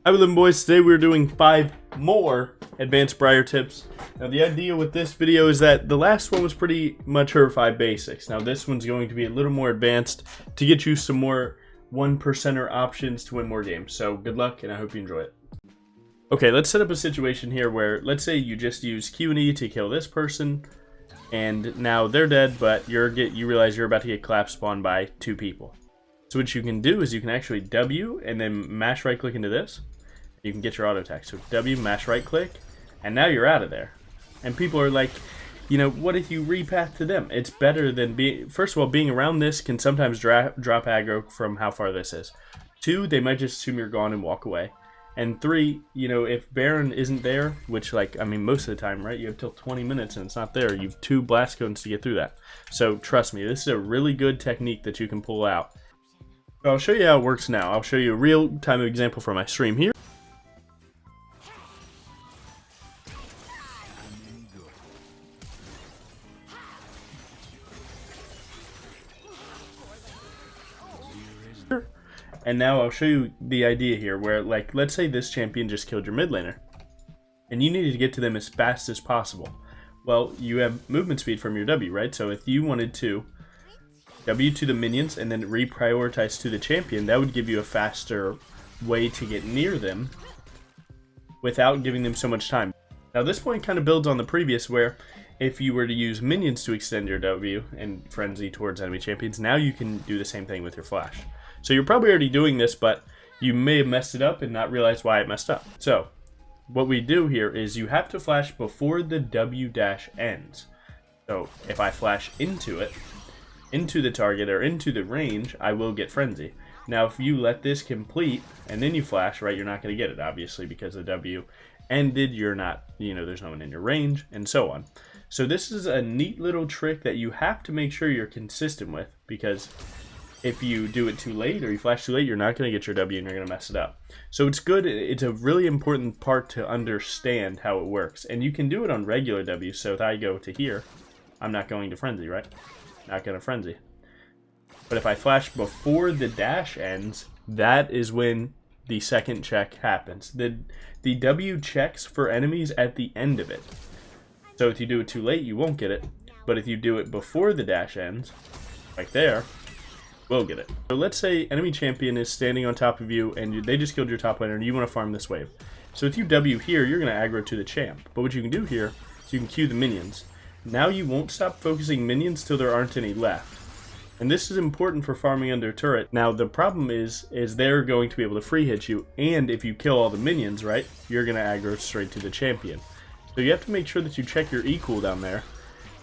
Hi Living Boys, today we're doing 5 more advanced BRIAR tips. Now the idea with this video is that the last one was pretty much her 5 basics. Now this one's going to be a little more advanced to get you some more 1%er options to win more games. So good luck and I hope you enjoy it. Okay, let's set up a situation here where let's say you just use Q and E to kill this person and now they're dead, but you realize you're about to get collapse spawned by 2 people. So what you can do is you can actually W and then mash right click into this. You can get your auto attack. So W, mash right click, and now you're out of there. And people are like, you know, what if you repath to them? It's better than being, first of all, being around this can sometimes drop aggro from how far this is. 2, they might just assume you're gone and walk away. And 3, you know, if Baron isn't there, which like, I mean, most of the time, right? You have till 20 minutes and it's not there. You have 2 blast cones to get through that. So trust me, this is a really good technique that you can pull out. So I'll show you how it works now. I'll show you a real-time example from my stream here. And now I'll show you the idea here where, like, let's say this champion just killed your mid laner. And you needed to get to them as fast as possible. Well, you have movement speed from your W, right? So if you wanted to W to the minions and then reprioritize to the champion, that would give you a faster way to get near them without giving them so much time. Now this point kind of builds on the previous where if you were to use minions to extend your W and frenzy towards enemy champions, now you can do the same thing with your flash. So you're probably already doing this, but you may have messed it up and not realized why it messed up. So what we do here is you have to flash before the W dash ends. So if I flash into it, into the target or into the range, I will get frenzy. Now if you let this complete and then you flash, right, you're not going to get it obviously because the W ended, you're not, you know, there's no one in your range and so on. So this is a neat little trick that you have to make sure you're consistent with, because if you do it too late or you flash too late, you're not going to get your W and you're going to mess it up. So it's good. It's a really important part to understand how it works. And you can do it on regular W. So if I go to here, I'm not going to frenzy, right? Not going to frenzy. But if I flash before the dash ends, that is when the second check happens. The W checks for enemies at the end of it. So if you do it too late, you won't get it. But if you do it before the dash ends, like there, we'll get it. So let's say enemy champion is standing on top of you and they just killed your top laner and you want to farm this wave. So if you W here, you're going to aggro to the champ. But what you can do here is you can Q the minions. Now you won't stop focusing minions till there aren't any left. And this is important for farming under turret. Now the problem is they're going to be able to free hit you, and if you kill all the minions, right, you're going to aggro straight to the champion. So you have to make sure that you check your E cooldown there.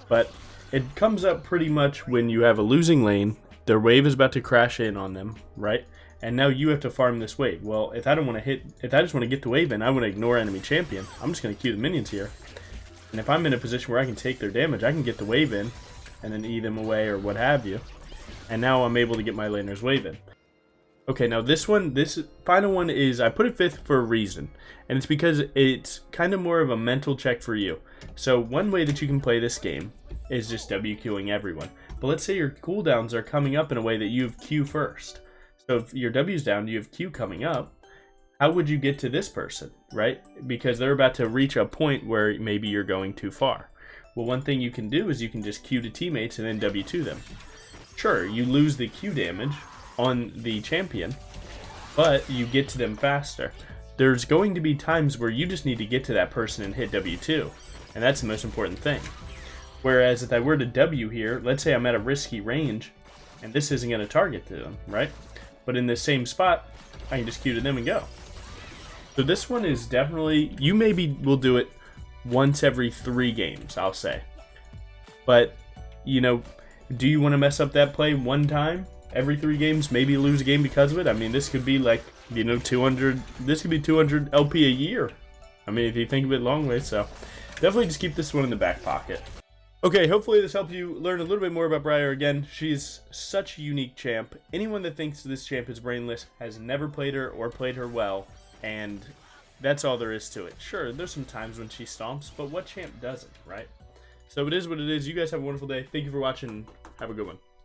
But it comes up pretty much when you have a losing lane. Their wave is about to crash in on them, right? And now you have to farm this wave. Well, if I don't want to hit, if I just want to get the wave in, I want to ignore enemy champion. I'm just going to queue the minions here. And if I'm in a position where I can take their damage, I can get the wave in and then E them away or what have you. And now I'm able to get my laner's wave in. Okay, now this final one is, I put it 5th for a reason. And it's because it's kind of more of a mental check for you. So one way that you can play this game is just W queuing everyone. But let's say your cooldowns are coming up in a way that you have Q first. So if your W's down, you have Q coming up. How would you get to this person, right? Because they're about to reach a point where maybe you're going too far. Well, one thing you can do is you can just Q to teammates and then W to them. Sure, you lose the Q damage on the champion, but you get to them faster. There's going to be times where you just need to get to that person and hit W2, and that's the most important thing. Whereas if I were to W here, let's say I'm at a risky range, and this isn't going to target to them, right? But in this same spot, I can just Q to them and go. So this one is definitely, you maybe will do it once every 3 games, I'll say. But, you know, do you want to mess up that play one time every 3 games, maybe lose a game because of it? I mean, this could be like, you know, 200, this could be 200 LP a year. I mean, if you think of it long way, so definitely just keep this one in the back pocket. Okay, hopefully this helped you learn a little bit more about BRIAR. Again, she's such a unique champ. Anyone that thinks this champ is brainless has never played her or played her well, and that's all there is to it. Sure, there's some times when she stomps, but what champ doesn't, right? So it is what it is. You guys have a wonderful day. Thank you for watching. Have a good one.